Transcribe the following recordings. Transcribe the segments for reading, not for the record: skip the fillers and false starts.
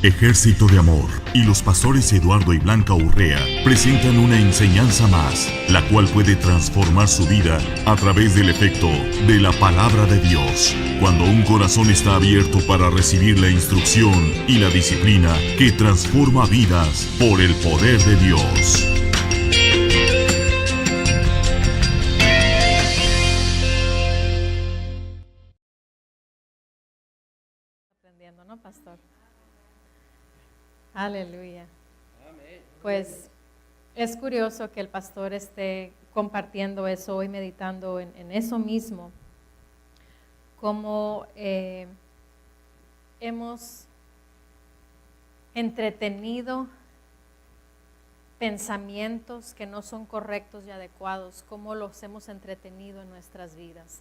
Ejército de Amor y los pastores Eduardo y Blanca Urrea presentan una enseñanza más, la cual puede transformar su vida a través del efecto de la palabra de Dios. Cuando un corazón está abierto para recibir la instrucción y la disciplina que transforma vidas por el poder de Dios. Aprendiendo, ¿no, pastor? Aleluya. Pues es curioso que el pastor esté compartiendo eso hoy, meditando en eso mismo, como hemos entretenido pensamientos que no son correctos y adecuados, cómo los hemos entretenido en nuestras vidas.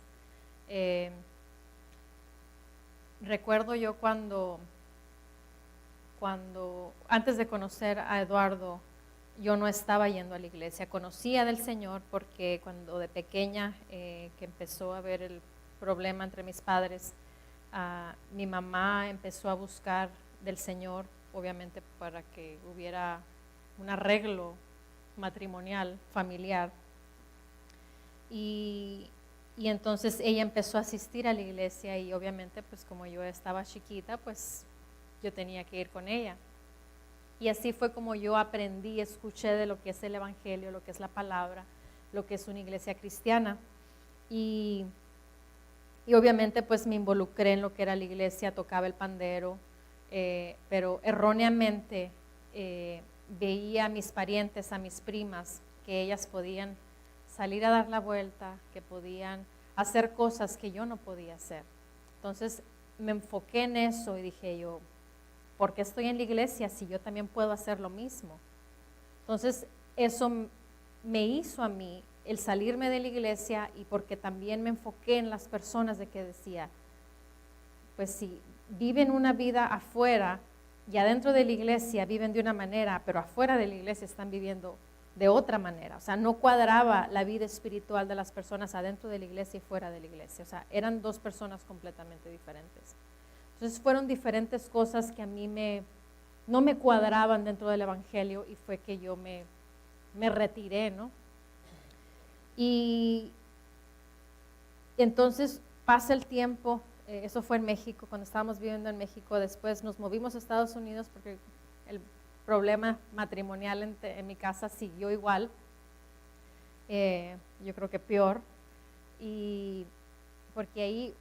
Recuerdo yo cuando antes de conocer a Eduardo, yo no estaba yendo a la iglesia. Conocía del Señor porque cuando de pequeña, que empezó a haber el problema entre mis padres, mi mamá empezó a buscar del Señor, obviamente para que hubiera un arreglo matrimonial, familiar. Y entonces ella empezó a asistir a la iglesia y obviamente pues como yo estaba chiquita, pues yo tenía que ir con ella. Y así fue como yo aprendí, escuché de lo que es el evangelio, lo que es la palabra, lo que es una iglesia cristiana. Y obviamente pues me involucré en lo que era la iglesia, tocaba el pandero, pero erróneamente veía a mis parientes, a mis primas, que ellas podían salir a dar la vuelta, que podían hacer cosas que yo no podía hacer. Entonces me enfoqué en eso y dije yo, ¿por qué estoy en la iglesia si yo también puedo hacer lo mismo? Entonces eso me hizo a mí el salirme de la iglesia, y porque también me enfoqué en las personas de que decía, pues si viven una vida afuera y adentro de la iglesia viven de una manera, pero afuera de la iglesia están viviendo de otra manera. O sea, no cuadraba la vida espiritual de las personas adentro de la iglesia y fuera de la iglesia. O sea, eran dos personas completamente diferentes. Entonces fueron diferentes cosas que a mí no me cuadraban dentro del evangelio, y fue que yo me retiré, ¿no? Y entonces pasa el tiempo, eso fue en México, cuando estábamos viviendo en México. Después nos movimos a Estados Unidos porque el problema matrimonial en mi casa siguió igual, yo creo que peor, y porque ahí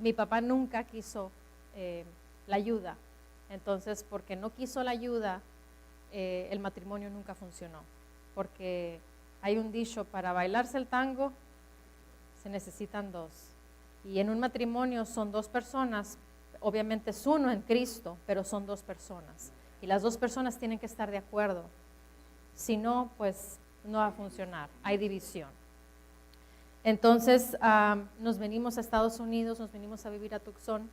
mi papá nunca quiso la ayuda. Entonces, porque no quiso la ayuda, el matrimonio nunca funcionó, porque hay un dicho: para bailarse el tango se necesitan dos, y en un matrimonio son dos personas, obviamente es uno en Cristo, pero son dos personas, y las dos personas tienen que estar de acuerdo, si no, pues no va a funcionar, hay división. Entonces nos venimos a Estados Unidos, nos venimos a vivir a Tucson.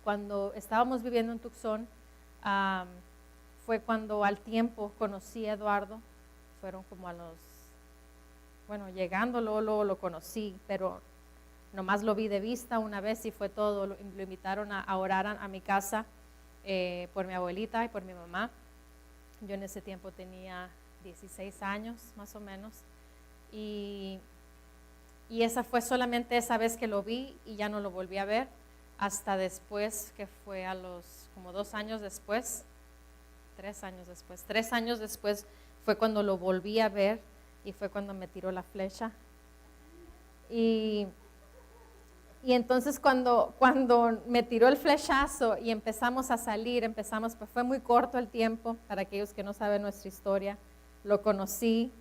Cuando estábamos viviendo en Tucson, fue cuando al tiempo conocí a Eduardo. Fueron como llegando luego lo conocí, pero nomás lo vi de vista una vez y fue todo. Lo invitaron a orar a mi casa por mi abuelita y por mi mamá. Yo en ese tiempo tenía 16 años más o menos, y esa fue solamente esa vez que lo vi, y ya no lo volví a ver hasta después, que fue a los como 2 años después, 3 años después fue cuando lo volví a ver, y fue cuando me tiró la flecha. Y entonces cuando me tiró el flechazo y empezamos a salir, pues fue muy corto el tiempo. Para aquellos que no saben nuestra historia, lo conocí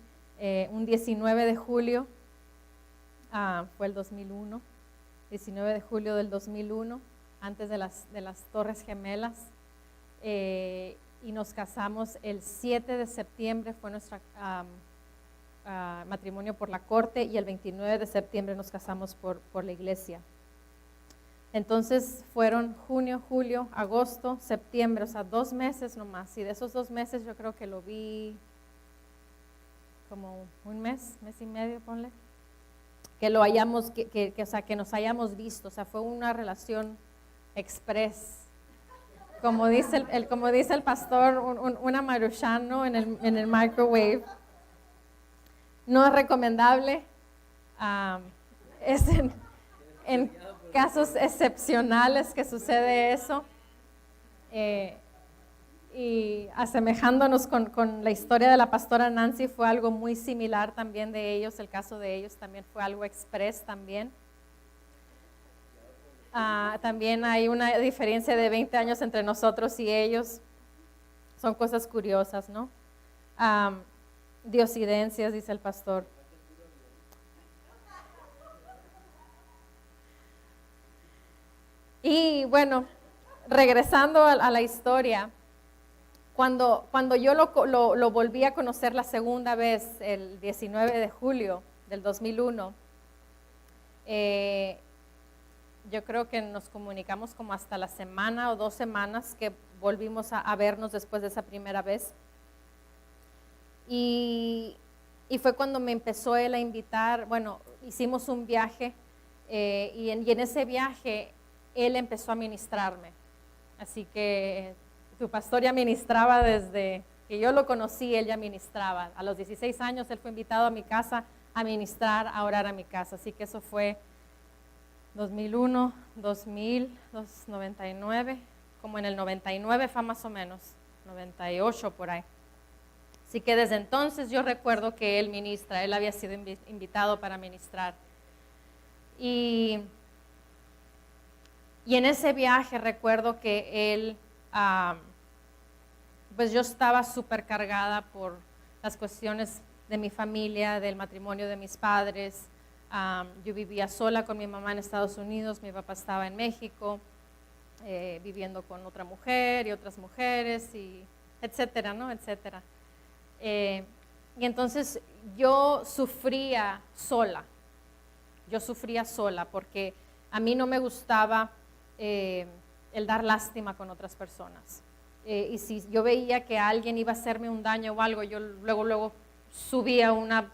un 19 de julio, fue el 2001, 19 de julio del 2001, antes de las Torres Gemelas, y nos casamos el 7 de septiembre, fue nuestro matrimonio por la corte, y el 29 de septiembre nos casamos por la iglesia. Entonces fueron junio, julio, agosto, septiembre, o sea 2 meses nomás, y de esos 2 meses yo creo que lo vi como un mes y medio, ponle, que lo hayamos, que nos hayamos visto. O sea, fue una relación express. como dice el pastor, una Maruchan, ¿no? en el microwave. No es recomendable. Es en casos excepcionales que sucede eso. Y asemejándonos con la historia de la pastora Nancy, fue algo muy similar también de ellos. El caso de ellos también fue algo express también. También hay una diferencia de 20 años entre nosotros y ellos. Son cosas curiosas, ¿no? Diosidencias, dice el pastor. Y bueno, regresando a la historia, cuando yo lo volví a conocer la segunda vez, el 19 de julio del 2001, yo creo que nos comunicamos como hasta la semana o 2 semanas que volvimos a vernos después de esa primera vez. Y fue cuando me empezó él a invitar. Bueno, hicimos un viaje y en ese viaje él empezó a ministrarme. Así que tu pastor ya ministraba desde que yo lo conocí, él ya ministraba. A los 16 años él fue invitado a mi casa a ministrar, a orar a mi casa. Así que eso fue 2001, 2000, 99, como en el 99 fue más o menos, 98 por ahí. Así que desde entonces yo recuerdo que él ministra, él había sido invitado para ministrar. Y en ese viaje recuerdo que él, pues yo estaba súper cargada por las cuestiones de mi familia, del matrimonio de mis padres. Yo vivía sola con mi mamá en Estados Unidos, mi papá estaba en México, viviendo con otra mujer y otras mujeres, y etcétera, ¿no? Etcétera. Y entonces yo sufría sola porque a mí no me gustaba el dar lástima con otras personas. Y si yo veía que alguien iba a hacerme un daño o algo, yo luego subía una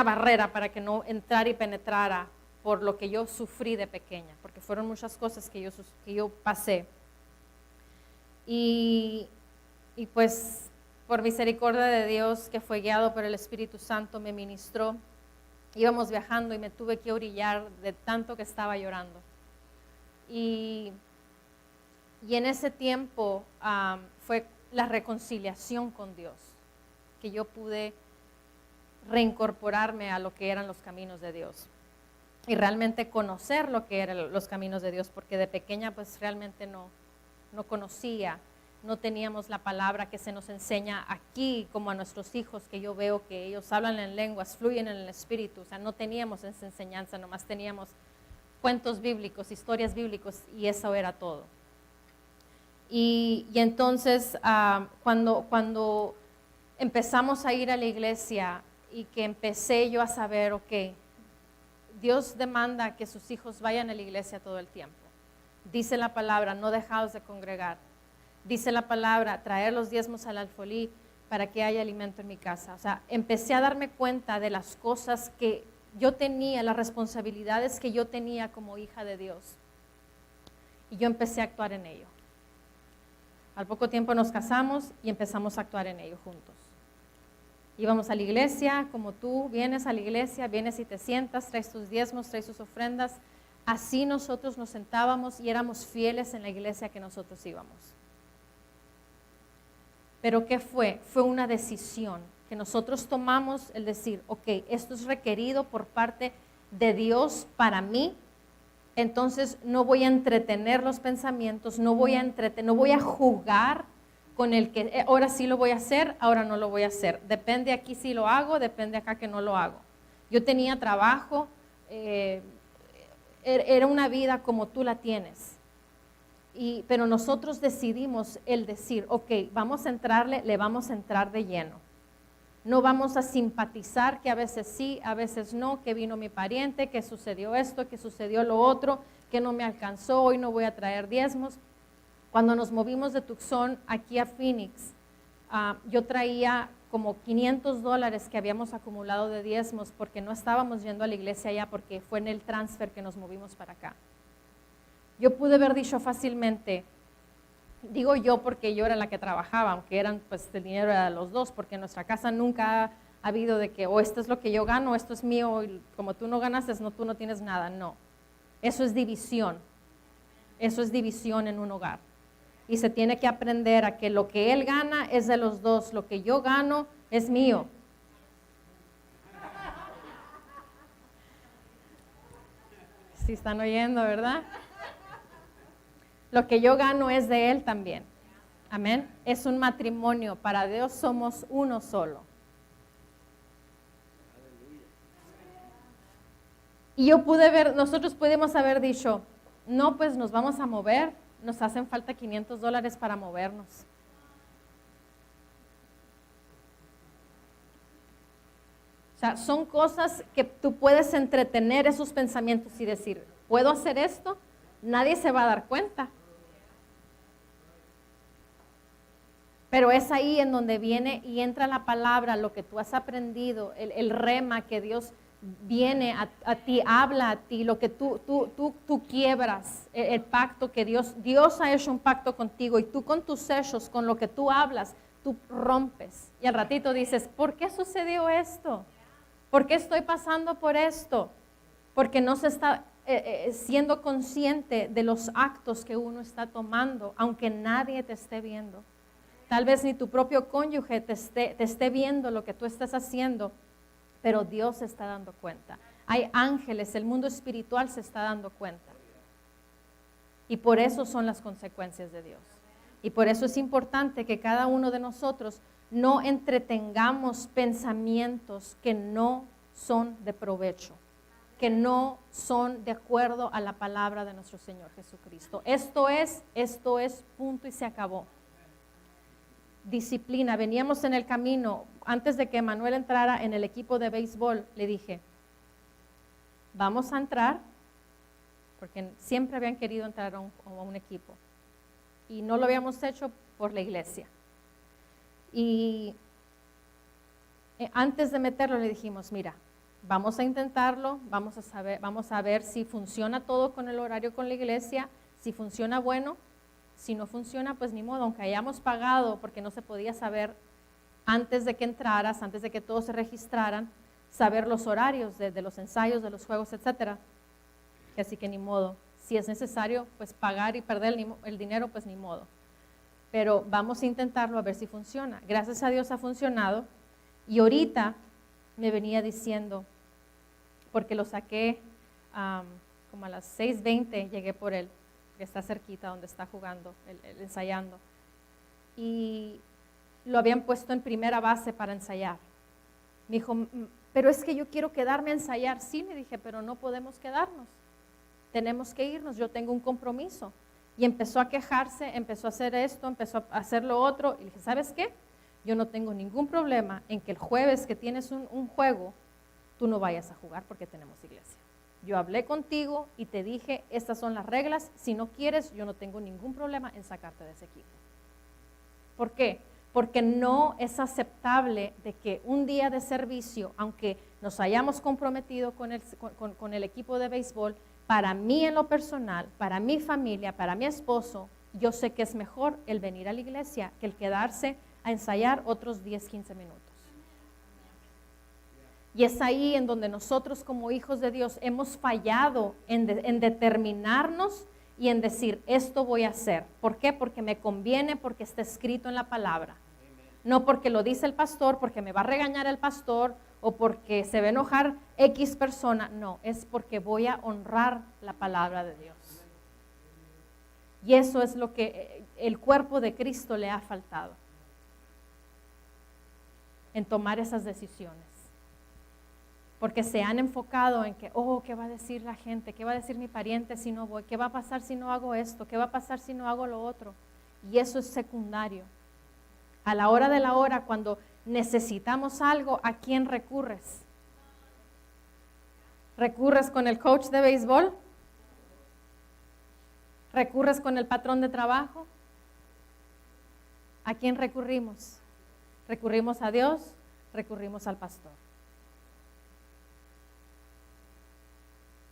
barrera para que no entrara y penetrara por lo que yo sufrí de pequeña, porque fueron muchas cosas que yo pasé. Y pues por misericordia de Dios, que fue guiado por el Espíritu Santo, me ministró. Íbamos viajando y me tuve que orillar de tanto que estaba llorando. Y en ese tiempo fue la reconciliación con Dios, que yo pude reincorporarme a lo que eran los caminos de Dios y realmente conocer lo que eran los caminos de Dios, porque de pequeña pues realmente no conocía, no teníamos la palabra que se nos enseña aquí como a nuestros hijos, que yo veo que ellos hablan en lenguas, fluyen en el Espíritu. O sea, no teníamos esa enseñanza, nomás teníamos cuentos bíblicos, historias bíblicas, y eso era todo. Y entonces cuando empezamos a ir a la iglesia y que empecé yo a saber, ok, Dios demanda que sus hijos vayan a la iglesia todo el tiempo. Dice la palabra, no dejaos de congregar. Dice la palabra, traer los diezmos al alfolí para que haya alimento en mi casa. O sea, empecé a darme cuenta de las cosas que yo tenía, las responsabilidades que yo tenía como hija de Dios. Y yo empecé a actuar en ello. Al poco tiempo nos casamos y empezamos a actuar en ello juntos. Íbamos a la iglesia, como tú vienes a la iglesia, vienes y te sientas, traes tus diezmos, traes tus ofrendas. Así nosotros nos sentábamos y éramos fieles en la iglesia que nosotros íbamos. Pero ¿qué fue? Fue una decisión que nosotros tomamos, el decir, ok, esto es requerido por parte de Dios para mí, entonces no voy a entretener los pensamientos, no voy a jugar con el que ahora sí lo voy a hacer, ahora no lo voy a hacer. Depende aquí si lo hago, depende acá que no lo hago. Yo tenía trabajo, era una vida como tú la tienes. Pero nosotros decidimos el decir, ok, vamos a entrarle, le vamos a entrar de lleno. No vamos a simpatizar que a veces sí, a veces no, que vino mi pariente, que sucedió esto, que sucedió lo otro, que no me alcanzó, hoy no voy a traer diezmos. Cuando nos movimos de Tucson aquí a Phoenix, yo traía como $500 que habíamos acumulado de diezmos porque no estábamos yendo a la iglesia allá, porque fue en el transfer que nos movimos para acá. Yo pude haber dicho fácilmente, Digo yo porque yo era la que trabajaba, aunque eran, pues el dinero era de los dos, porque en nuestra casa nunca ha habido de que, o esto es lo que yo gano, esto es mío, y como tú no ganaste, no, tú no tienes nada, no. Eso es división. Eso es división en un hogar. Y se tiene que aprender a que lo que él gana es de los dos, lo que yo gano es mío. Sí están oyendo, ¿verdad? Lo que yo gano es de él también. Amén. Es un matrimonio. Para Dios somos uno solo. Y yo pude ver, nosotros pudimos haber dicho, no, pues nos vamos a mover, nos hacen falta $500 para movernos. O sea, son cosas que tú puedes entretener esos pensamientos y decir, ¿puedo hacer esto? Nadie se va a dar cuenta. Pero es ahí en donde viene y entra la palabra, lo que tú has aprendido, el rema que Dios viene a ti, habla a ti, lo que tú quiebras, el pacto que Dios ha hecho un pacto contigo y tú con tus hechos, con lo que tú hablas, tú rompes. Y al ratito dices, ¿por qué sucedió esto? ¿Por qué estoy pasando por esto? Porque no se está siendo consciente de los actos que uno está tomando, aunque nadie te esté viendo. Tal vez ni tu propio cónyuge te esté viendo lo que tú estás haciendo, pero Dios se está dando cuenta. Hay ángeles, el mundo espiritual se está dando cuenta. Y por eso son las consecuencias de Dios. Y por eso es importante que cada uno de nosotros no entretengamos pensamientos que no son de provecho, que no son de acuerdo a la palabra de nuestro Señor Jesucristo. Esto es, punto y se acabó. Disciplina. Veníamos en el camino, antes de que Manuel entrara en el equipo de béisbol, le dije, vamos a entrar, porque siempre habían querido entrar a un equipo, y no lo habíamos hecho por la iglesia. Y antes de meterlo le dijimos, mira, vamos a intentarlo, vamos a ver si funciona todo con el horario con la iglesia, si funciona bueno. Si no funciona, pues ni modo, aunque hayamos pagado, porque no se podía saber antes de que entraras, antes de que todos se registraran, saber los horarios de los ensayos, de los juegos, etcétera. Así que ni modo. Si es necesario, pues pagar y perder el dinero, pues ni modo. Pero vamos a intentarlo a ver si funciona. Gracias a Dios ha funcionado. Y ahorita me venía diciendo, porque lo saqué como a las 6:20, llegué por él, que está cerquita donde está jugando, ensayando. Y lo habían puesto en primera base para ensayar. Me dijo, pero es que yo quiero quedarme a ensayar. Sí, le dije, pero no podemos quedarnos. Tenemos que irnos, yo tengo un compromiso. Y empezó a quejarse, empezó a hacer esto, empezó a hacer lo otro. Y le dije, ¿sabes qué? Yo no tengo ningún problema en que el jueves que tienes un juego, tú no vayas a jugar porque tenemos iglesia. Yo hablé contigo y te dije, estas son las reglas. Si no quieres, yo no tengo ningún problema en sacarte de ese equipo. ¿Por qué? Porque no es aceptable de que un día de servicio, aunque nos hayamos comprometido con el equipo de béisbol, para mí en lo personal, para mi familia, para mi esposo, yo sé que es mejor el venir a la iglesia que el quedarse a ensayar otros 10, 15 minutos. Y es ahí en donde nosotros como hijos de Dios hemos fallado en determinarnos y en decir, esto voy a hacer. ¿Por qué? Porque me conviene, porque está escrito en la palabra. No porque lo dice el pastor, porque me va a regañar el pastor o porque se va a enojar X persona. No, es porque voy a honrar la palabra de Dios. Y eso es lo que el cuerpo de Cristo le ha faltado. En tomar esas decisiones. Porque se han enfocado en que, ¿qué va a decir la gente? ¿Qué va a decir mi pariente si no voy? ¿Qué va a pasar si no hago esto? ¿Qué va a pasar si no hago lo otro? Y eso es secundario. A la hora de la hora, cuando necesitamos algo, ¿a quién recurres? ¿Recurres con el coach de béisbol? ¿Recurres con el patrón de trabajo? ¿A quién recurrimos? ¿Recurrimos a Dios? ¿Recurrimos al pastor?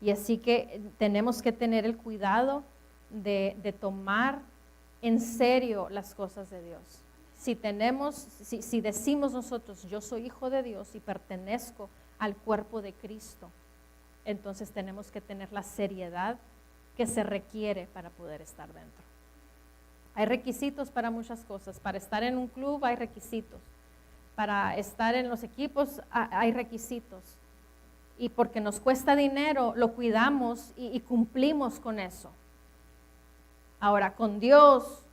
Y así que tenemos que tener el cuidado de tomar en serio las cosas de Dios. Si decimos nosotros, yo soy hijo de Dios y pertenezco al cuerpo de Cristo, entonces tenemos que tener la seriedad que se requiere para poder estar dentro. Hay requisitos para muchas cosas. Para estar en un club hay requisitos. Para estar en los equipos hay requisitos. Y porque nos cuesta dinero, lo cuidamos y cumplimos con eso. Ahora, con Dios,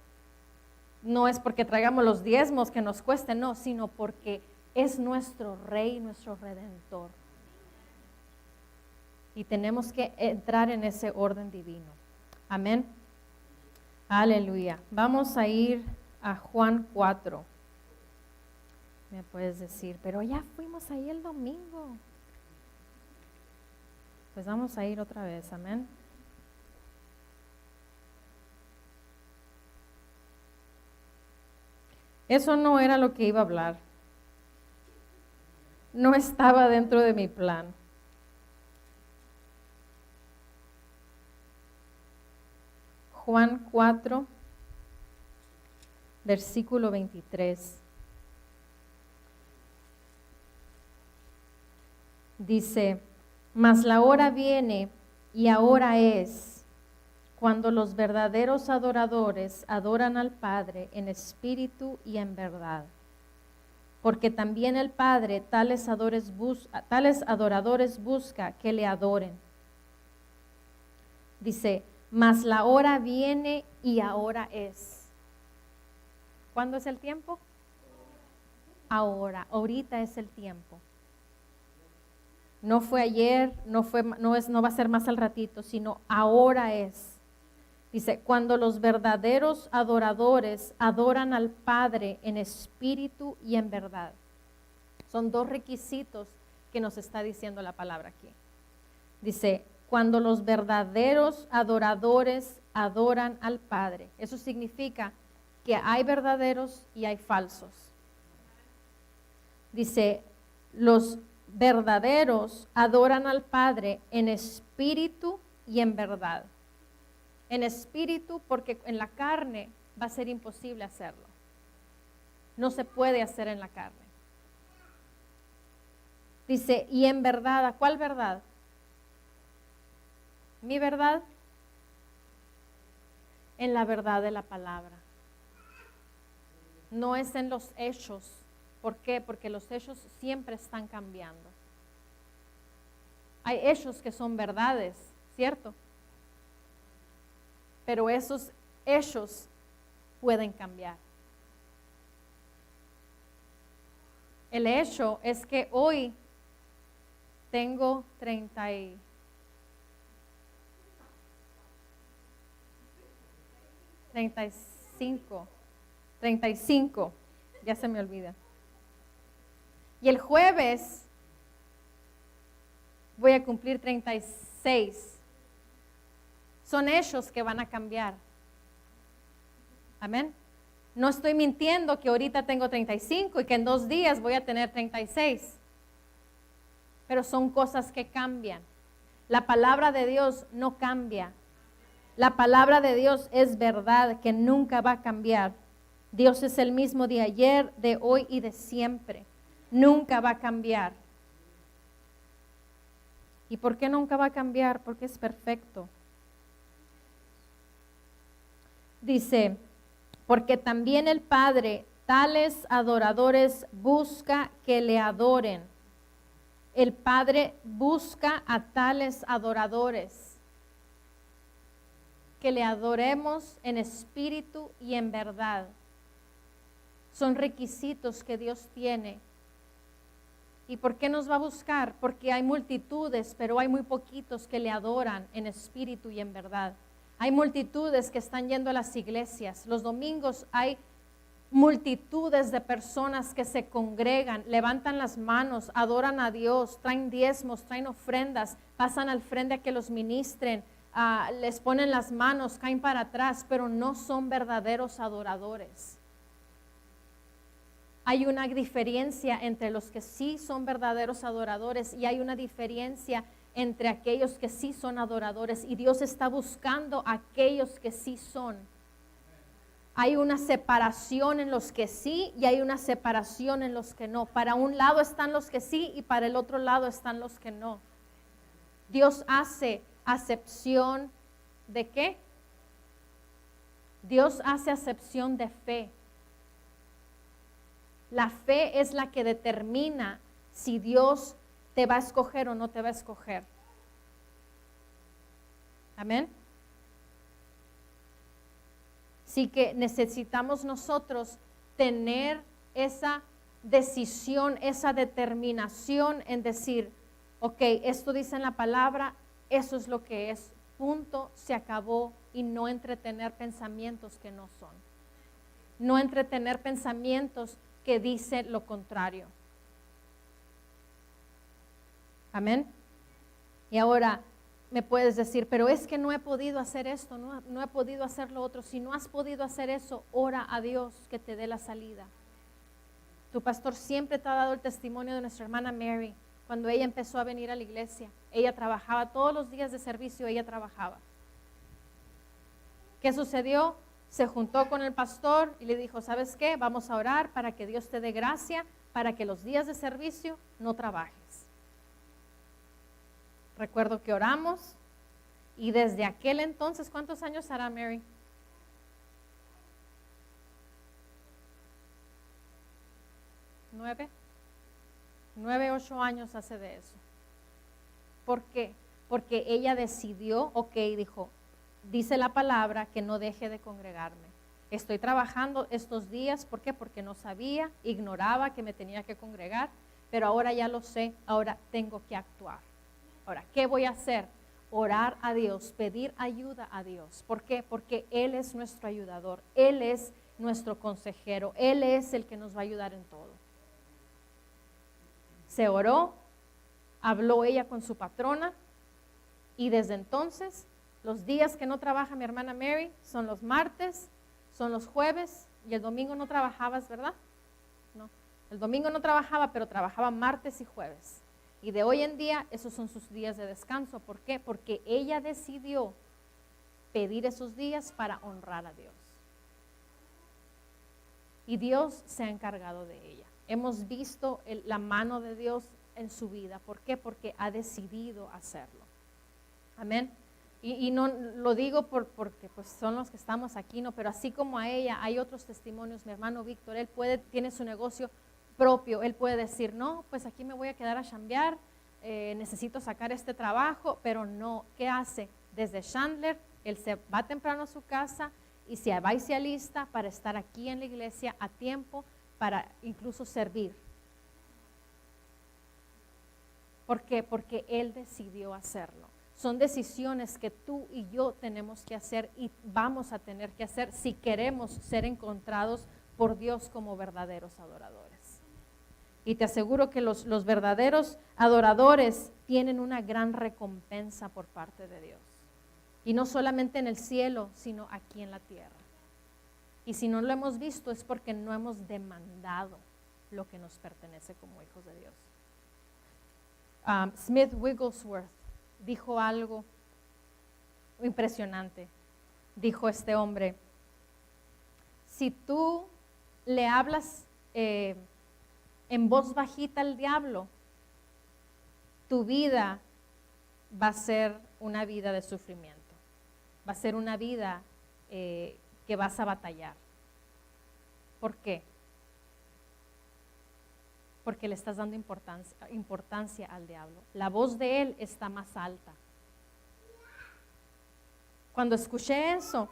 no es porque traigamos los diezmos que nos cueste, no, sino porque es nuestro Rey, nuestro Redentor. Y tenemos que entrar en ese orden divino. Amén. Aleluya. Vamos a ir a Juan 4. Me puedes decir, pero ya fuimos ahí el domingo. Pues vamos a ir otra vez, amén. Eso no era lo que iba a hablar. No estaba dentro de mi plan. Juan 4, versículo 23. Dice, mas la hora viene y ahora es, cuando los verdaderos adoradores adoran al Padre en espíritu y en verdad. Porque también el Padre tales adoradores busca que le adoren. Dice, mas la hora viene y ahora es. ¿Cuándo es el tiempo? Ahora, ahorita es el tiempo. No fue ayer, no va a ser más al ratito, sino ahora es. Dice, cuando los verdaderos adoradores adoran al Padre en espíritu y en verdad. Son dos requisitos que nos está diciendo la palabra aquí. Dice, cuando los verdaderos adoradores adoran al Padre. Eso significa que hay verdaderos y hay falsos. Dice, los verdaderos adoran al Padre en espíritu y en verdad. En espíritu, porque en la carne va a ser imposible hacerlo. No se puede hacer en la carne. Dice, y en verdad, ¿a cuál verdad? ¿Mi verdad? En la verdad de la palabra. No es en los hechos. ¿Por qué? Porque los hechos siempre están cambiando. Hay hechos que son verdades, ¿cierto? Pero esos hechos pueden cambiar. El hecho es que hoy tengo 35, ya se me olvida. Y el jueves voy a cumplir 36. Son hechos que van a cambiar. Amén. No estoy mintiendo que ahorita tengo 35 y que en 2 días voy a tener 36. Pero son cosas que cambian. La palabra de Dios no cambia. La palabra de Dios es verdad que nunca va a cambiar. Dios es el mismo de ayer, de hoy y de siempre. Nunca va a cambiar. ¿Y por qué nunca va a cambiar? Porque es perfecto. Dice, porque también el Padre tales adoradores busca que le adoren. El Padre busca a tales adoradores, que le adoremos en espíritu y en verdad. Son requisitos que Dios tiene. ¿Y por qué nos va a buscar? Porque hay multitudes, pero hay muy poquitos que le adoran en espíritu y en verdad. Hay multitudes que están yendo a las iglesias. Los domingos hay multitudes de personas que se congregan, levantan las manos, adoran a Dios, traen diezmos, traen ofrendas, pasan al frente a que los ministren, les ponen las manos, caen para atrás, pero no son verdaderos adoradores. Hay una diferencia entre los que sí son verdaderos adoradores y hay una diferencia entre aquellos que sí son adoradores, y Dios está buscando a aquellos que sí son. Hay una separación en los que sí y hay una separación en los que no. Para un lado están los que sí y para el otro lado están los que no. Dios hace acepción ¿de qué? Dios hace acepción de fe. La fe es la que determina si Dios te va a escoger o no te va a escoger. Amén. Así que necesitamos nosotros tener esa decisión, esa determinación en decir, ok, esto dice en la palabra, eso es lo que es, punto, se acabó, y no entretener pensamientos que no son. No entretener pensamientos que dicen lo contrario. Amén. Y ahora me puedes decir, pero es que no he podido hacer esto, no he podido hacer lo otro. Si no has podido hacer eso, ora a Dios que te dé la salida. Tu pastor siempre te ha dado el testimonio de nuestra hermana Mary. Cuando ella empezó a venir a la iglesia, ella trabajaba todos los días de servicio, ella trabajaba. ¿Qué sucedió? Se juntó con el pastor y le dijo, ¿sabes qué? Vamos a orar para que Dios te dé gracia, para que los días de servicio no trabajes. Recuerdo que oramos y desde aquel entonces, ¿cuántos años hará Mary? ¿Nueve, 8 años hace de eso? ¿Por qué? Porque ella decidió, dijo, dice la palabra que no deje de congregarme. Estoy trabajando estos días, ¿por qué? Porque no sabía, ignoraba que me tenía que congregar, pero ahora ya lo sé, ahora tengo que actuar. Ahora, ¿qué voy a hacer? Orar a Dios, pedir ayuda a Dios. ¿Por qué? Porque Él es nuestro ayudador, Él es nuestro consejero, Él es el que nos va a ayudar en todo. Se oró, habló ella con su patrona y desde entonces los días que no trabaja mi hermana Mary son los martes, son los jueves y el domingo no trabajabas, ¿verdad? No, el domingo no trabajaba, pero trabajaba martes y jueves. Y de hoy en día esos son sus días de descanso. ¿Por qué? Porque ella decidió pedir esos días para honrar a Dios. Y Dios se ha encargado de ella. Hemos visto la mano de Dios en su vida. ¿Por qué? Porque ha decidido hacerlo. Amén. Y no lo digo porque pues son los que estamos aquí, no, pero así como a ella hay otros testimonios. Mi hermano Víctor, él tiene su negocio propio, él puede decir, no, pues aquí me voy a quedar a chambear, necesito sacar este trabajo, pero no, ¿qué hace? Desde Chandler, él se va temprano a su casa y se va y se alista para estar aquí en la iglesia a tiempo, para incluso servir. ¿Por qué? Porque él decidió hacerlo. Son decisiones que tú y yo tenemos que hacer y vamos a tener que hacer si queremos ser encontrados por Dios como verdaderos adoradores. Y te aseguro que los verdaderos adoradores tienen una gran recompensa por parte de Dios. Y no solamente en el cielo, sino aquí en la tierra. Y si no lo hemos visto es porque no hemos demandado lo que nos pertenece como hijos de Dios. Smith Wigglesworth dijo algo impresionante. Dijo este hombre, si tú le hablas en voz bajita al diablo, tu vida va a ser una vida de sufrimiento. Va a ser una vida que vas a batallar. ¿Por qué? Porque le estás dando importancia al diablo. La voz de él está más alta. Cuando escuché eso,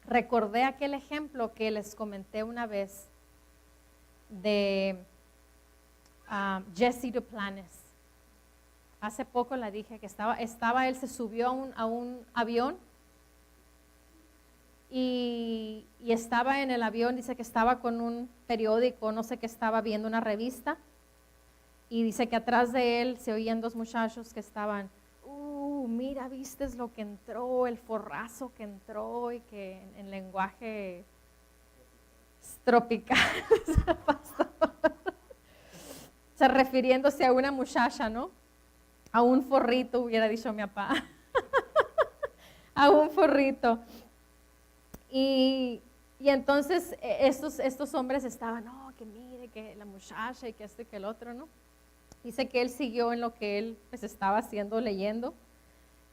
recordé aquel ejemplo que les comenté una vez de Jesse Duplantis. Hace poco la dije que él se subió a un avión y estaba en el avión, dice que estaba con un periódico, no sé qué estaba viendo, una revista, y dice que atrás de él se oían 2 muchachos que estaban, mira, viste lo que entró, el forrazo que entró, y que en lenguaje tropical, o sea, refiriéndose a una muchacha, ¿no? A un forrito, hubiera dicho mi papá. A un forrito. Y Y entonces estos hombres estaban, no, que mire, que la muchacha y que este y que el otro, ¿no? Dice que él siguió en lo que él pues estaba haciendo, leyendo.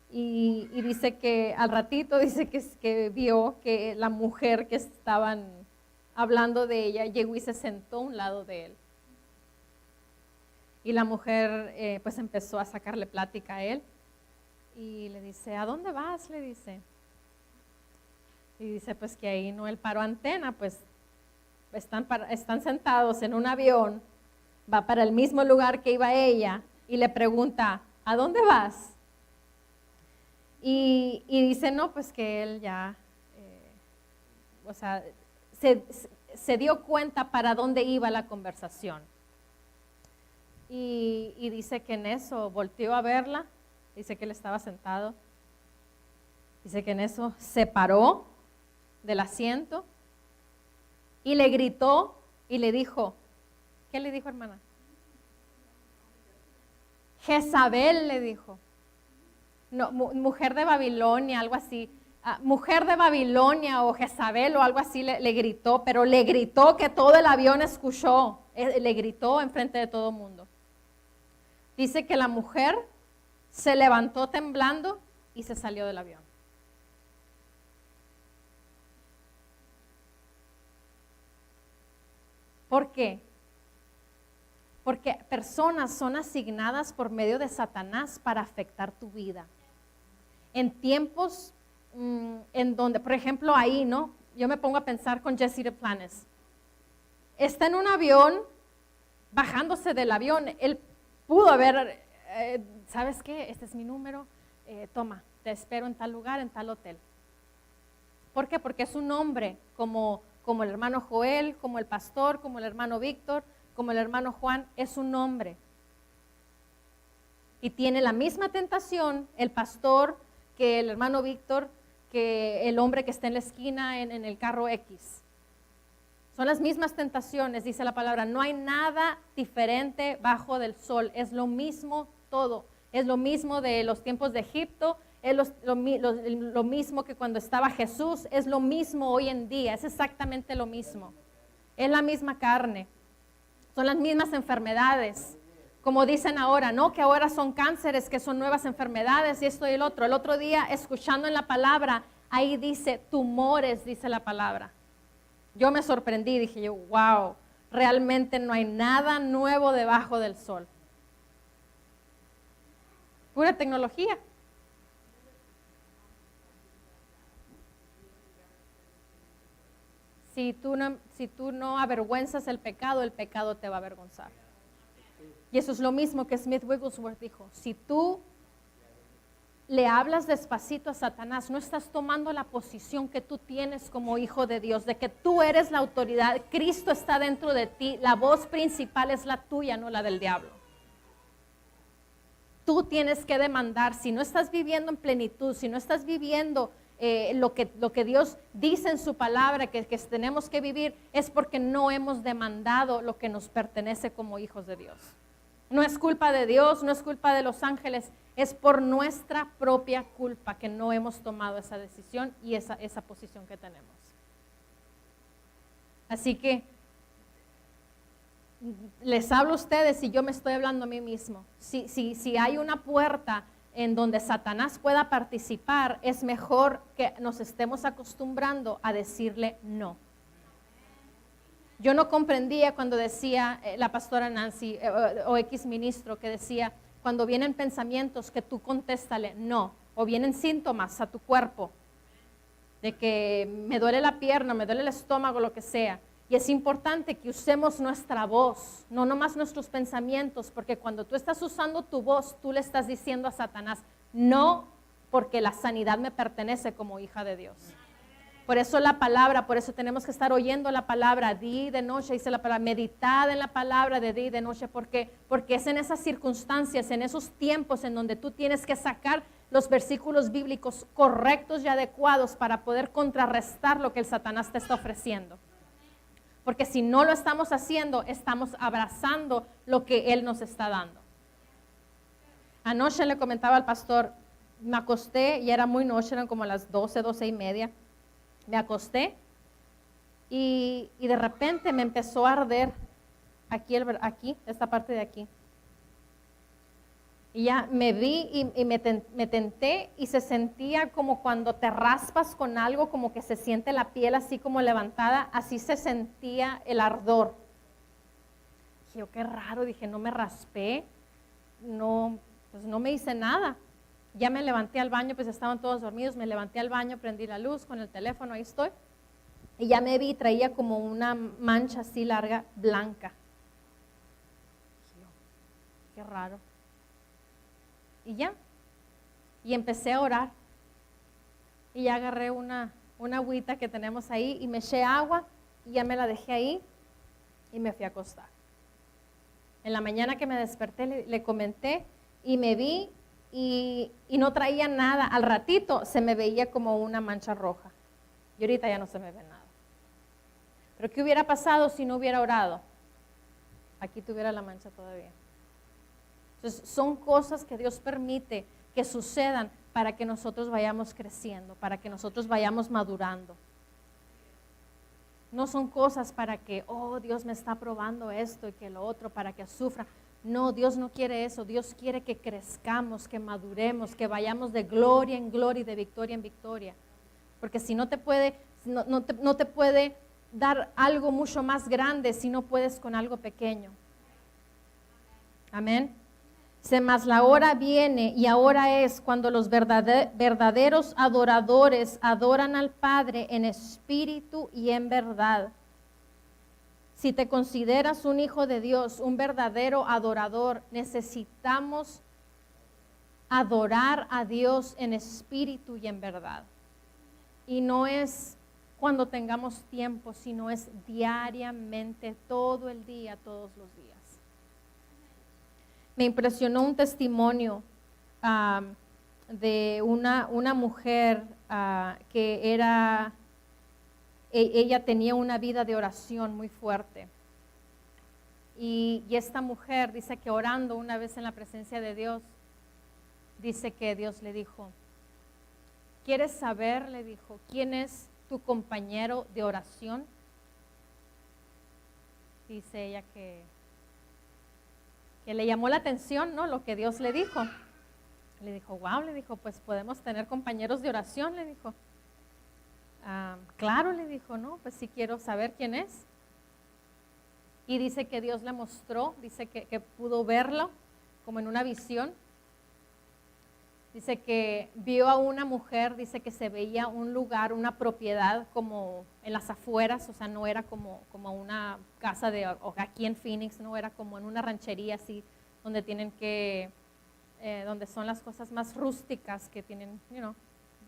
Y dice que al ratito, dice que vio que la mujer que estaban hablando de ella llegó y se sentó a un lado de él. Y la mujer pues empezó a sacarle plática a él. Y le dice, ¿a dónde vas? Le dice. Y dice pues que ahí no, él paró antena, pues están sentados en un avión, va para el mismo lugar que iba ella y le pregunta, ¿a dónde vas? Y dice, no, pues que él ya, o sea, se dio cuenta para dónde iba la conversación. Y dice que en eso volteó a verla, dice que él estaba sentado, dice que en eso se paró del asiento y le gritó y le dijo, ¿qué le dijo, hermana? Jezabel, le dijo. No, mujer de Babilonia, algo así. Mujer de Babilonia o Jezabel o algo así le gritó, pero le gritó que todo el avión escuchó. Le gritó enfrente de todo el mundo. Dice que la mujer se levantó temblando y se salió del avión. ¿Por qué? Porque personas son asignadas por medio de Satanás para afectar tu vida. En tiempos en donde, por ejemplo, ahí, ¿no? Yo me pongo a pensar con Jesse Duplantis. Está en un avión, bajándose del avión. Él pudo haber, ¿sabes qué? Este es mi número, toma, te espero en tal lugar, en tal hotel. ¿Por qué? Porque es un hombre como el hermano Joel, como el pastor, como el hermano Víctor, como el hermano Juan, es un hombre. Y tiene la misma tentación el pastor que el hermano Víctor, que el hombre que está en la esquina en el carro X. Son las mismas tentaciones, dice la palabra. No hay nada diferente bajo del sol. Es lo mismo todo. Es lo mismo de los tiempos de Egipto. Es lo mismo que cuando estaba Jesús. Es lo mismo hoy en día. Es exactamente lo mismo. Es la misma carne. Son las mismas enfermedades. Como dicen ahora, ¿no? Que ahora son cánceres, que son nuevas enfermedades y esto y el otro. El otro día, escuchando en la palabra, ahí dice tumores, dice la palabra. Yo me sorprendí, dije yo, wow, realmente no hay nada nuevo debajo del sol. Pura tecnología. Si tú no avergüenzas el pecado te va a avergonzar. Y eso es lo mismo que Smith Wigglesworth dijo. Si tú le hablas despacito a Satanás, no estás tomando la posición que tú tienes como hijo de Dios, de que tú eres la autoridad, Cristo está dentro de ti, la voz principal es la tuya, no la del diablo. Tú tienes que demandar, si no estás viviendo en plenitud, si no estás viviendo lo que Dios dice en su palabra que tenemos que vivir, es porque no hemos demandado lo que nos pertenece como hijos de Dios. No es culpa de Dios, no es culpa de los ángeles, es por nuestra propia culpa que no hemos tomado esa decisión y esa posición que tenemos. Así que les hablo a ustedes y yo me estoy hablando a mí mismo. Si hay una puerta en donde Satanás pueda participar, es mejor que nos estemos acostumbrando a decirle no. Yo no comprendía cuando decía la pastora Nancy o X ministro que decía, cuando vienen pensamientos que tú contéstale no, o vienen síntomas a tu cuerpo de que me duele la pierna, me duele el estómago, lo que sea. Y es importante que usemos nuestra voz, no nomás nuestros pensamientos, porque cuando tú estás usando tu voz, tú le estás diciendo a Satanás, no, porque la sanidad me pertenece como hija de Dios. Por eso la palabra, por eso tenemos que estar oyendo la palabra día y de noche, dice la palabra, meditad en la palabra de día y de noche, porque es en esas circunstancias, en esos tiempos en donde tú tienes que sacar los versículos bíblicos correctos y adecuados para poder contrarrestar lo que el Satanás te está ofreciendo. Porque si no lo estamos haciendo, estamos abrazando lo que Él nos está dando. Anoche le comentaba al pastor, me acosté y era muy noche, eran como las 12:30. Me acosté y de repente me empezó a arder aquí, esta parte de aquí. Y ya me vi y me tenté y se sentía como cuando te raspas con algo, como que se siente la piel así como levantada, así se sentía el ardor. Dije, yo, qué raro, dije, no me raspé, no, pues no me hice nada. Ya me levanté al baño, pues estaban todos dormidos, me levanté al baño, prendí la luz con el teléfono, ahí estoy. Y ya me vi, traía como una mancha así larga, blanca. Dije yo, qué raro. Y ya, y empecé a orar. Y ya agarré una agüita que tenemos ahí y me eché agua y ya me la dejé ahí y me fui a acostar. En la mañana que me desperté le comenté y me vi y no traía nada. Al ratito se me veía como una mancha roja y ahorita ya no se me ve nada. Pero ¿qué hubiera pasado si no hubiera orado? Aquí tuviera la mancha todavía. Entonces, son cosas que Dios permite que sucedan para que nosotros vayamos creciendo, para que nosotros vayamos madurando. No son cosas para que, oh, Dios me está probando esto y que lo otro, para que sufra. No, Dios no quiere eso. Dios quiere que crezcamos, que maduremos, que vayamos de gloria en gloria y de victoria en victoria. Porque si no te puede, no te puede dar algo mucho más grande si no puedes con algo pequeño. Amén. Mas la hora viene y ahora es cuando los verdaderos adoradores adoran al Padre en espíritu y en verdad. Si te consideras un hijo de Dios, un verdadero adorador, necesitamos adorar a Dios en espíritu y en verdad. Y no es cuando tengamos tiempo, sino es diariamente, todo el día, todos los días. Me impresionó un testimonio de una mujer que ella tenía una vida de oración muy fuerte. Y esta mujer dice que orando una vez en la presencia de Dios, dice que Dios le dijo, ¿quieres saber? Le dijo, ¿quién es tu compañero de oración? Dice ella que le llamó la atención, ¿no? Lo que Dios le dijo. Le dijo, wow, le dijo, pues podemos tener compañeros de oración, le dijo. Claro, le dijo, no, pues sí quiero saber quién es. Y dice que Dios le mostró, dice que pudo verlo como en una visión. Dice que vio a una mujer, dice que se veía un lugar, una propiedad como en las afueras, o sea, no era como una casa o aquí en Phoenix, no era como en una ranchería así, donde donde son las cosas más rústicas que tienen,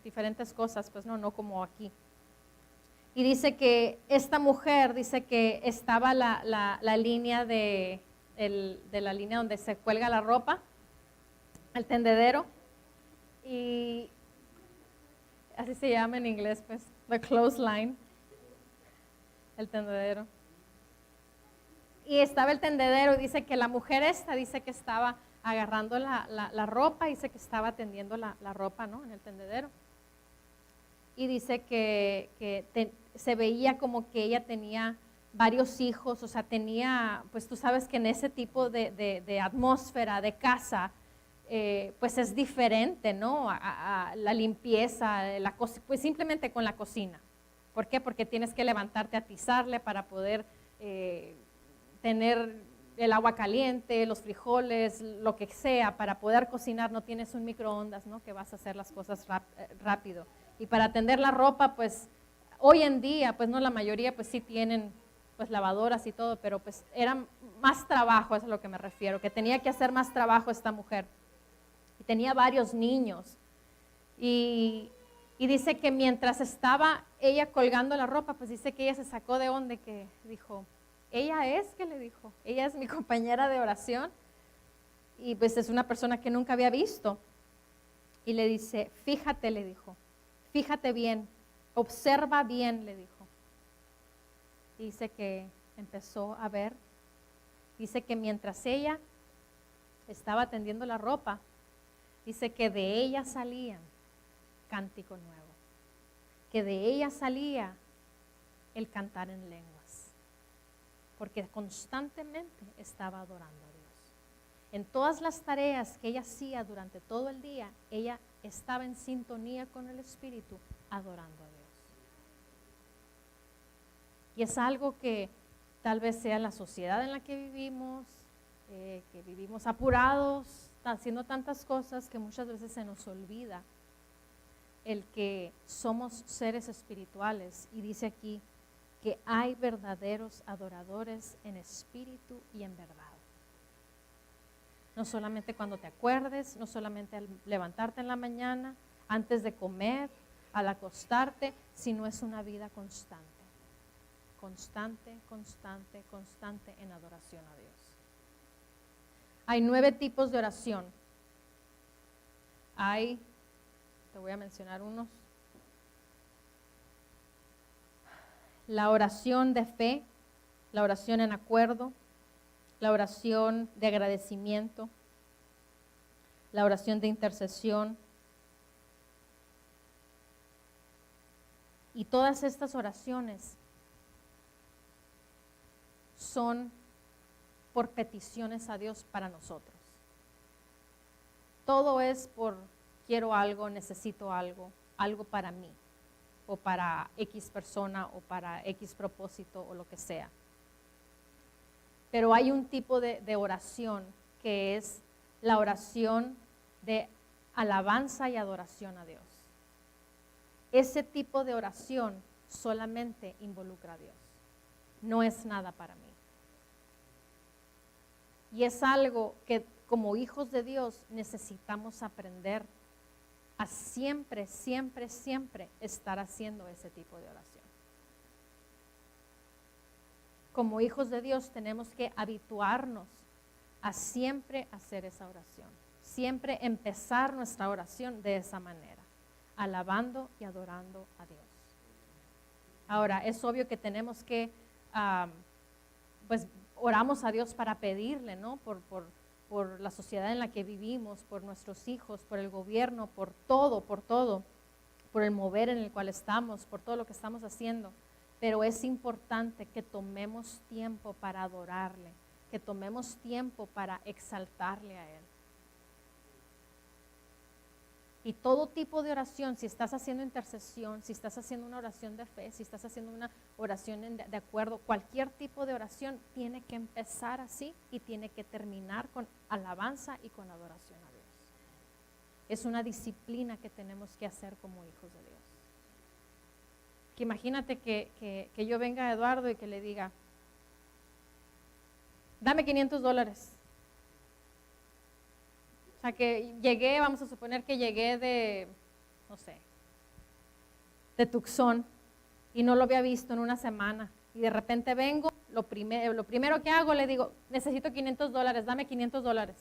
diferentes cosas, pues no como aquí. Y dice que esta mujer, dice que estaba la línea de la línea donde se cuelga la ropa, el tendedero. Y así se llama en inglés, pues, the clothesline, el tendedero. Y estaba el tendedero y dice que la mujer dice que estaba agarrando la ropa, dice que estaba tendiendo la ropa, ¿no? En el tendedero. Y dice que se veía como que ella tenía varios hijos, o sea, pues tú sabes que en ese tipo de atmósfera, de casa, pues es diferente, ¿no? A la limpieza, pues simplemente con la cocina. ¿Por qué? Porque tienes que levantarte a atizarle para poder tener el agua caliente, los frijoles, lo que sea, para poder cocinar. No tienes un microondas, ¿no? Que vas a hacer las cosas rápido. Y para tender la ropa, pues hoy en día, pues no, la mayoría pues sí tienen pues lavadoras y todo, pero pues era más trabajo, eso es a lo que me refiero, que tenía que hacer más trabajo esta mujer. Y tenía varios niños. Y dice que mientras estaba ella colgando la ropa, pues dice que ella se sacó de onda, que dijo, que le dijo, ella es mi compañera de oración. Y pues es una persona que nunca había visto. Y le dice, fíjate, le dijo, fíjate bien, observa bien, le dijo. Dice que empezó a ver, dice que mientras ella estaba tendiendo la ropa, dice que de ella salía cántico nuevo, que de ella salía el cantar en lenguas, porque constantemente estaba adorando a Dios. En todas las tareas que ella hacía durante todo el día, ella estaba en sintonía con el Espíritu, adorando a Dios. Y es algo que tal vez sea la sociedad en la que vivimos apurados, haciendo tantas cosas que muchas veces se nos olvida el que somos seres espirituales. Y dice aquí que hay verdaderos adoradores en espíritu y en verdad. No solamente cuando te acuerdes, no solamente al levantarte en la mañana, antes de comer, al acostarte, sino es una vida constante. Constante, constante, constante en adoración a Dios. Hay 9 tipos de oración. Te voy a mencionar unos. La oración de fe, la oración en acuerdo, la oración de agradecimiento, la oración de intercesión. Y todas estas oraciones son por peticiones a Dios para nosotros. Todo es por quiero algo, necesito algo, algo para mí, o para X persona, o para X propósito, o lo que sea. Pero hay un tipo de oración que es la oración de alabanza y adoración a Dios. Ese tipo de oración solamente involucra a Dios. No es nada para mí. Y es algo que como hijos de Dios necesitamos aprender a siempre, siempre, siempre estar haciendo ese tipo de oración. Como hijos de Dios tenemos que habituarnos a siempre hacer esa oración. Siempre empezar nuestra oración de esa manera, alabando y adorando a Dios. Ahora, es obvio que tenemos que, pues oramos a Dios para pedirle, ¿no? Por la sociedad en la que vivimos, por nuestros hijos, por el gobierno, por todo, por el mover en el cual estamos, por todo lo que estamos haciendo. Pero es importante que tomemos tiempo para adorarle, que tomemos tiempo para exaltarle a Él. Y todo tipo de oración, si estás haciendo intercesión, si estás haciendo una oración de fe, si estás haciendo una oración de acuerdo, cualquier tipo de oración tiene que empezar así y tiene que terminar con alabanza y con adoración a Dios. Es una disciplina que tenemos que hacer como hijos de Dios. Que imagínate que yo venga a Eduardo y que le diga, dame $500. O sea, que llegué, vamos a suponer que llegué de Tucson y no lo había visto en una semana. Y de repente vengo, lo primero que hago le digo, necesito $500, dame $500.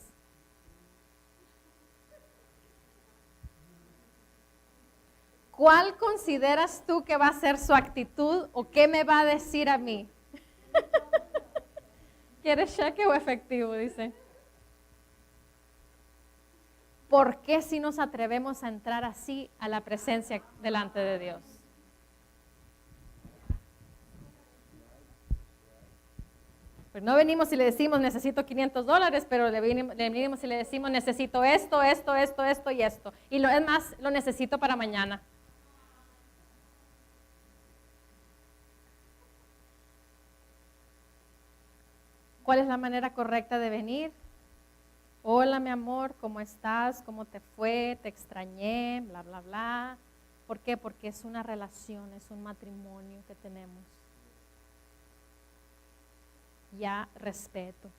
¿Cuál consideras tú que va a ser su actitud o qué me va a decir a mí? ¿Quieres cheque o efectivo? Dice. ¿Por qué si nos atrevemos a entrar así a la presencia delante de Dios? Pues no venimos y le decimos necesito $500, pero le venimos y le decimos necesito esto, esto, esto, esto y esto. Y lo es más, lo necesito para mañana. ¿Cuál es la manera correcta de venir? Hola, mi amor, ¿cómo estás? ¿Cómo te fue? Te extrañé, bla, bla, bla. ¿Por qué? Porque es una relación, es un matrimonio que tenemos. Ya respeto.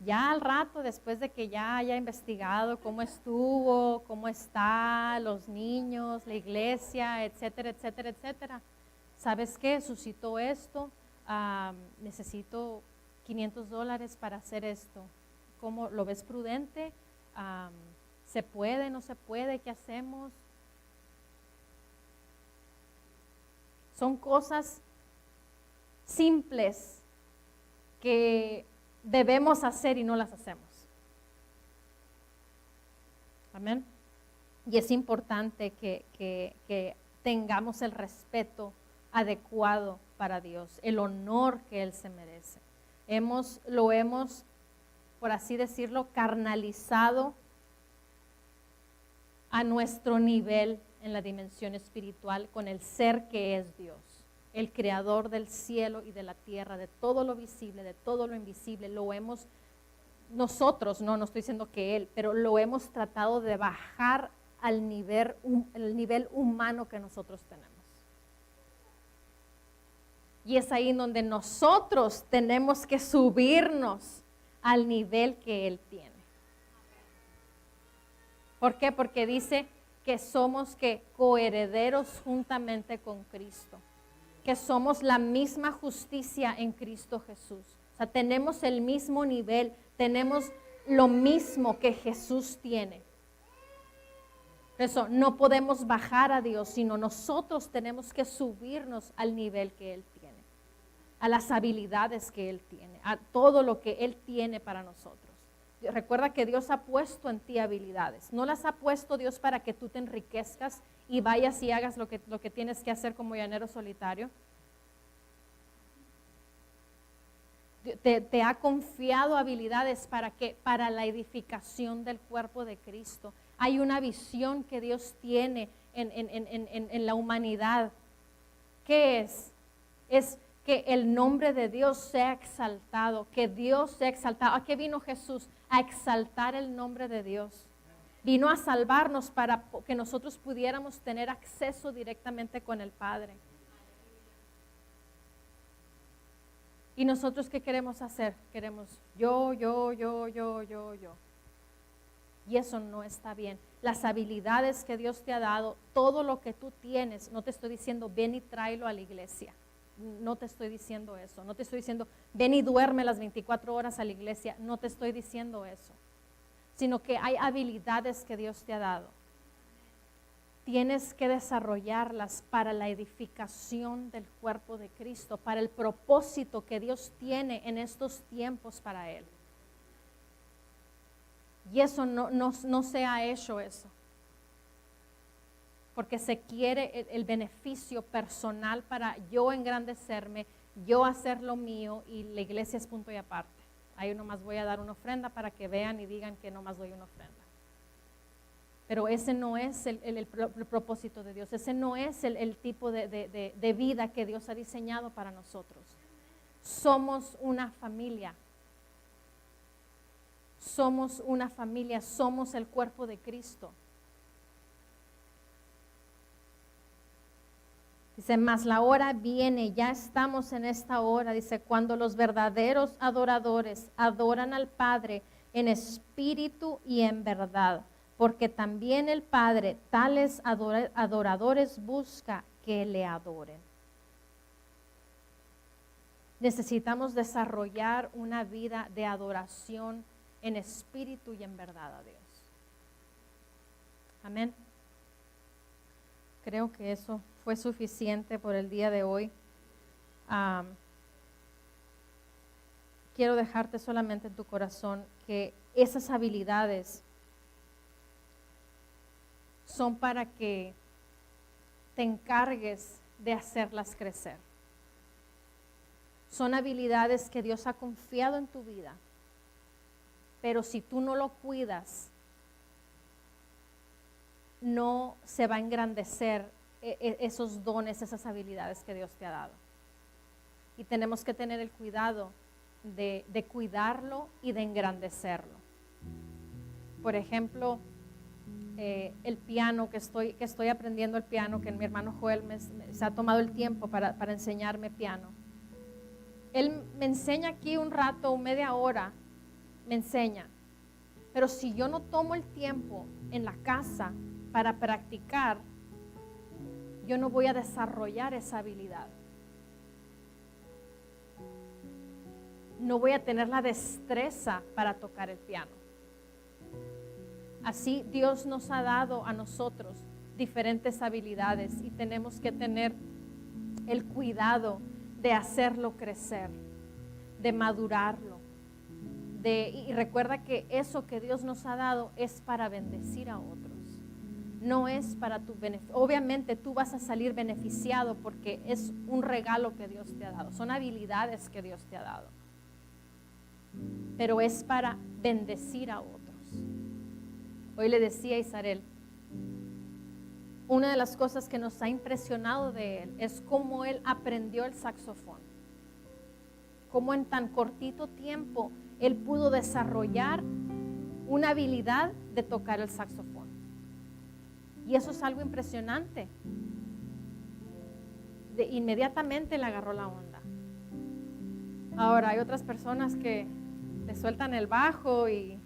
Ya al rato, después de que ya haya investigado cómo estuvo, cómo está, los niños, la iglesia, etcétera, etcétera, etcétera. ¿Sabes qué? Suscitó esto, necesito $500 para hacer esto. ¿Cómo lo ves prudente? ¿Se puede, no se puede? ¿Qué hacemos? Son cosas simples que debemos hacer y no las hacemos. Amén. Y es importante que tengamos el respeto adecuado para Dios, el honor que Él se merece. Lo hemos, por así decirlo, carnalizado a nuestro nivel en la dimensión espiritual con el ser que es Dios, el creador del cielo y de la tierra, de todo lo visible, de todo lo invisible. Lo hemos, nosotros, no estoy diciendo que Él, pero lo hemos tratado de bajar al nivel humano que nosotros tenemos. Y es ahí donde nosotros tenemos que subirnos al nivel que Él tiene. ¿Por qué? Porque dice que somos coherederos juntamente con Cristo, que somos la misma justicia en Cristo Jesús. O sea, tenemos el mismo nivel, tenemos lo mismo que Jesús tiene. Por eso no podemos bajar a Dios, sino nosotros tenemos que subirnos al nivel que Él tiene, a las habilidades que Él tiene, a todo lo que Él tiene para nosotros. Recuerda que Dios ha puesto en ti habilidades. No las ha puesto Dios para que tú te enriquezcas y vayas y hagas lo que tienes que hacer como llanero solitario. Te ha confiado habilidades para la edificación del cuerpo de Cristo. Hay una visión que Dios tiene en la humanidad. ¿Qué es? Es que el nombre de Dios sea exaltado, que Dios sea exaltado. ¿A qué vino Jesús? A exaltar el nombre de Dios. Vino a salvarnos para que nosotros pudiéramos tener acceso directamente con el Padre. ¿Y nosotros qué queremos hacer? Queremos yo. Y eso no está bien. Las habilidades que Dios te ha dado, todo lo que tú tienes, no te estoy diciendo ven y tráelo a la iglesia. No te estoy diciendo eso. No te estoy diciendo ven y duerme las 24 horas a la iglesia. No te estoy diciendo eso. Sino que hay habilidades que Dios te ha dado. Tienes que desarrollarlas para la edificación del cuerpo de Cristo, para el propósito que Dios tiene en estos tiempos para Él. Y eso no se ha hecho eso. Porque se quiere el beneficio personal para yo engrandecerme, yo hacer lo mío y la iglesia es punto y aparte. Ahí nomás voy a dar una ofrenda para que vean y digan que nomás doy una ofrenda. Pero ese no es el propósito de Dios, ese no es el tipo de vida que Dios ha diseñado para nosotros. Somos una familia. Somos una familia, somos el cuerpo de Cristo. Dice, mas la hora viene, ya estamos en esta hora, dice, cuando los verdaderos adoradores adoran al Padre en espíritu y en verdad, porque también el Padre tales adoradores busca que le adoren. Necesitamos desarrollar una vida de adoración en espíritu y en verdad a Dios. Amén. Creo que eso fue suficiente por el día de hoy. Quiero dejarte solamente en tu corazón que esas habilidades son para que te encargues de hacerlas crecer. Son habilidades que Dios ha confiado en tu vida, pero si tú no lo cuidas, no se va a engrandecer esos dones, esas habilidades que Dios te ha dado. Y tenemos que tener el cuidado de cuidarlo y de engrandecerlo. Por ejemplo, el piano, que estoy aprendiendo el piano, que mi hermano Joel se ha tomado el tiempo para enseñarme piano. Él me enseña aquí un rato, media hora, me enseña. Pero si yo no tomo el tiempo en la casa para practicar, yo no voy a desarrollar esa habilidad. No voy a tener la destreza para tocar el piano. Así Dios nos ha dado a nosotros diferentes habilidades y tenemos que tener el cuidado de hacerlo crecer, de madurarlo. Y recuerda que eso que Dios nos ha dado es para bendecir a otros. no es para tu beneficio. Obviamente tú vas a salir beneficiado porque es un regalo que Dios te ha dado, son habilidades que Dios te ha dado, pero es para bendecir a otros. Hoy le decía a Isarel, una de las cosas que nos ha impresionado de él es cómo él aprendió el saxofón, cómo en tan cortito tiempo él pudo desarrollar una habilidad de tocar el saxofón. Y eso es algo impresionante. Inmediatamente le agarró la onda. Ahora hay otras personas que le sueltan el bajo y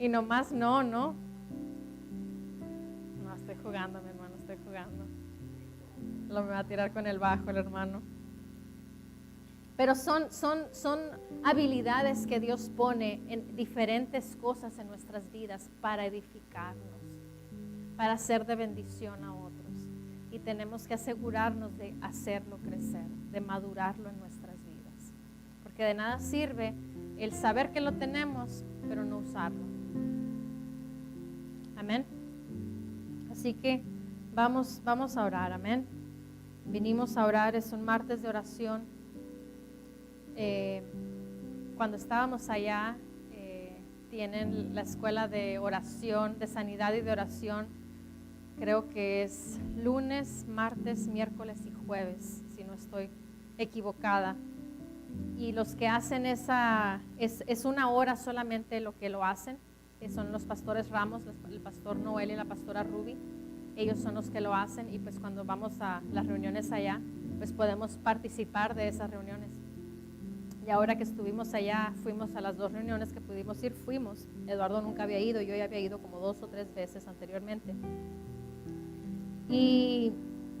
nomás no, estoy jugando, mi hermano, estoy jugando. Lo me va a tirar con el bajo el hermano. Pero son habilidades que Dios pone en diferentes cosas en nuestras vidas para edificarnos, para ser de bendición a otros. Y tenemos que asegurarnos de hacerlo crecer, de madurarlo en nuestras vidas. Porque de nada sirve el saber que lo tenemos, pero no usarlo. Amén. Así que vamos a orar, amén. Vinimos a orar, es un martes de oración. Cuando estábamos allá, tienen la escuela de oración, de sanidad y de oración. Creo que es lunes, martes, miércoles y jueves, si no estoy equivocada. Y los que hacen es una hora solamente lo que lo hacen. Son los pastores Ramos, el pastor Noel y la pastora Ruby. Ellos son los que lo hacen y pues cuando vamos a las reuniones allá, pues podemos participar de esas reuniones. Y ahora que estuvimos allá, fuimos a las 2 reuniones que pudimos ir, fuimos. Eduardo nunca había ido, yo ya había ido como 2 o 3 veces anteriormente. Y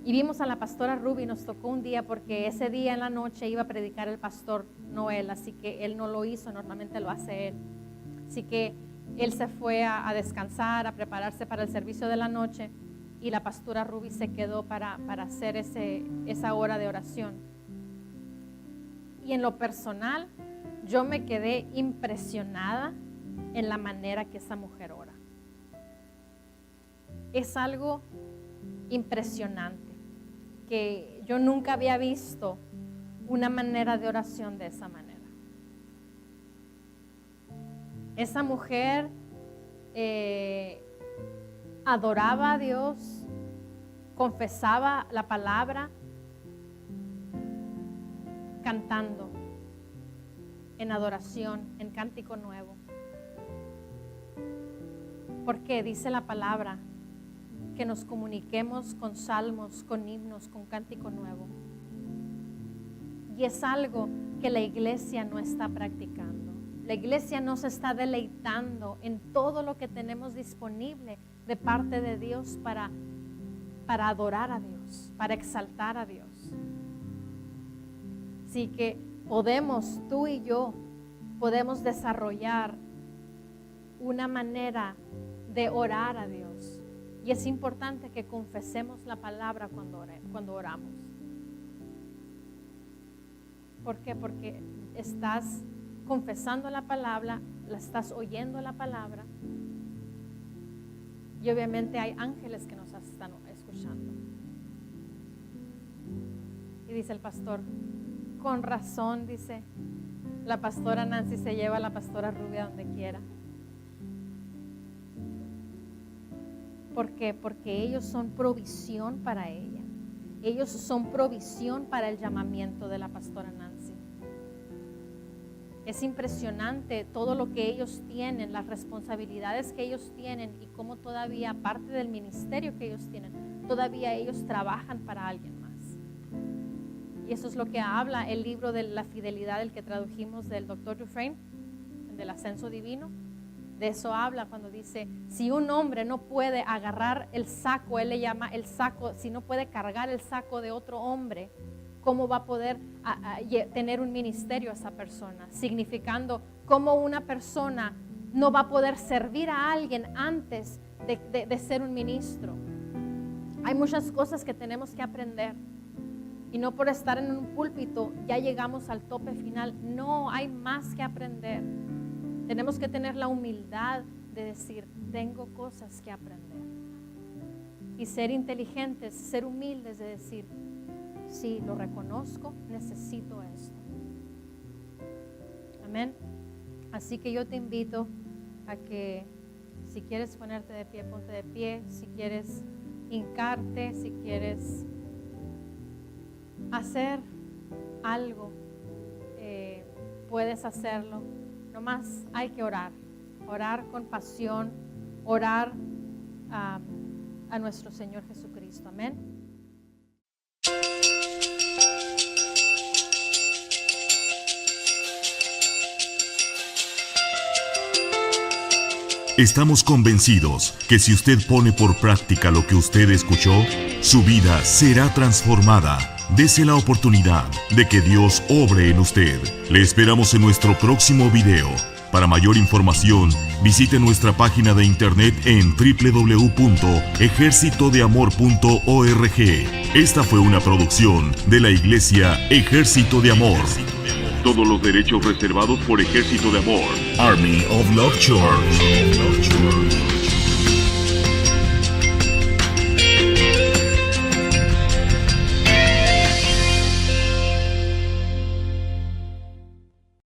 vimos a la pastora Ruby, nos tocó un día porque ese día en la noche iba a predicar el pastor Noel, así que él no lo hizo, normalmente lo hace él. Así que él se fue a descansar, a prepararse para el servicio de la noche y la pastora Ruby se quedó para hacer esa hora de oración. Y en lo personal, yo me quedé impresionada en la manera que esa mujer ora. Es algo impresionante, que yo nunca había visto una manera de oración de esa manera. Esa mujer adoraba a Dios, confesaba la palabra, cantando en adoración, en cántico nuevo. Porque dice la palabra que nos comuniquemos con salmos, con himnos, con cántico nuevo. Y es algo que la iglesia no está practicando. La iglesia no se está deleitando en todo lo que tenemos disponible de parte de Dios para adorar a Dios, para exaltar a Dios. Así que tú y yo, podemos desarrollar una manera de orar a Dios. Y es importante que confesemos la palabra cuando oramos. ¿Por qué? Porque estás confesando la palabra, la estás oyendo la palabra. Y obviamente hay ángeles que nos están escuchando. Y dice el pastor, con razón, dice, la pastora Nancy se lleva a la pastora Ruby a donde quiera. ¿Por qué? Porque ellos son provisión para ella. Ellos son provisión para el llamamiento de la pastora Nancy. Es impresionante todo lo que ellos tienen, las responsabilidades que ellos tienen y cómo todavía, aparte del ministerio que ellos tienen, todavía ellos trabajan para alguien más. Y eso es lo que habla el libro de la fidelidad, el que tradujimos del Dr. Dufresne, del ascenso divino. De eso habla cuando dice, si un hombre no puede agarrar el saco, él le llama el saco, si no puede cargar el saco de otro hombre, ¿cómo va a poder tener un ministerio esa persona? Significando cómo una persona no va a poder servir a alguien antes de ser un ministro. Hay muchas cosas que tenemos que aprender. Y no por estar en un púlpito ya llegamos al tope final. No, hay más que aprender. Tenemos que tener la humildad de decir, tengo cosas que aprender. Y ser inteligentes, ser humildes de decir, sí, lo reconozco, necesito esto. Amén. Así que yo te invito a que si quieres ponerte de pie, ponte de pie. Si quieres hincarte, si quieres hacer algo, puedes hacerlo. Nomás hay que orar con pasión, orar a nuestro Señor Jesucristo. Amén. Estamos convencidos que si usted pone por práctica lo que usted escuchó, su vida será transformada. Dese la oportunidad de que Dios obre en usted. Le esperamos en nuestro próximo video. Para mayor información, visite nuestra página de internet en www.ejercitodeamor.org. Esta fue una producción de la Iglesia Ejército de Amor. Todos los derechos reservados por Ejército de Amor. Army of Love Church.